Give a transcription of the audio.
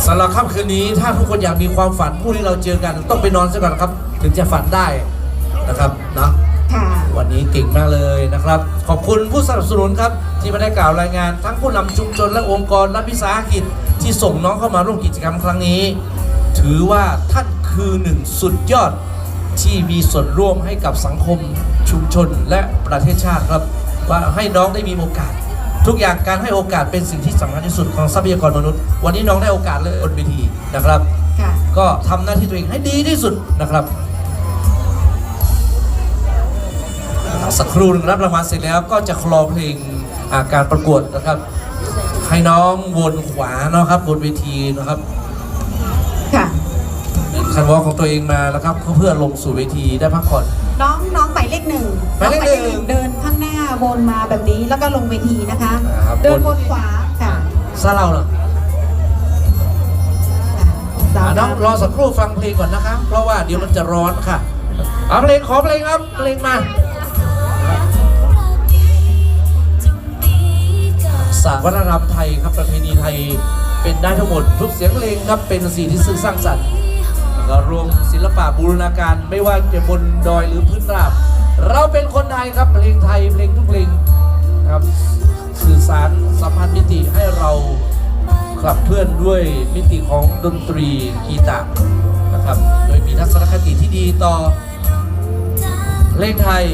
สำหรับค่ำคืนนี้ถ้าทุกคนอยากมีความฝันพรุ่งนี้เราเจอกันต้องไปนอนซะก่อนครับถึงจะฝันได้นะครับนะวันนี้เก่งมากเลยนะครับขอบคุณผู้สนับสนุนครับที่มาได้กล่าวรายงานทั้งผู้นำชุมชนและองค์กรรัฐวิสาหกิจที่ส่งน้องเข้ามาร่วมกิจกรรมครั้งนี้ถือว่าท่านคือหนึ่งสุดยอดที่มีส่วนร่วมให้กับสังคมชุมชนและประเทศชาติครับว่าให้น้องได้มีโอกาสทุกอย่างการให้โอกาสเป็นสิ่งที่สำคัญที่สุดของทรัพยากรมนุษย์วันนี้น้องได้โอกาสเลยบนเวทีนะครับก็ทำหน้าที่ตัวเองให้ดีที่สุดนะครับสักครู่นึงรับรางวัลเสร็จแล้วก็จะคลอเพลงการประกวดนะครับให้น้องวนขวานะครับบนเวทีนะครับคันวอลของตัวเองมาแล้วครับเพื่อลงสู่เวทีได้พักผ่อนน้องหมายเลขหนึ่งเดินข้างหน้าวนมาแบบนี้แล้วก็ลงเวทีนะคะเดินวนขวาค่ะซาเราเหรอน้องรอสักครู่ฟังเพลงก่อนนะคะเพราะว่าเดี๋ยวมันจะร้อนค่ะเอาเพลงขอเพลงครับเพลงมาศาสตร์วัฒนธรรมไทยครับประเพณีไทยเป็นได้ทั้งหมดทุกเสียงเพลงครับเป็นสิ่งที่สื่อสร้างสรรค์ก็รวมศิลปะบูรณาการไม่ว่าจะบนดอยหรือพื้นราบเราเป็นคนไทยครับเพลงไทยเพลงทุกเพลงครับสื่อสารสัมพันธ์มิติให้เราขับเคลื่อนด้วยมิติของดนตรีกีตาร์นะครับโดยมีทัศนคติที่ดีต่อเพลงไทย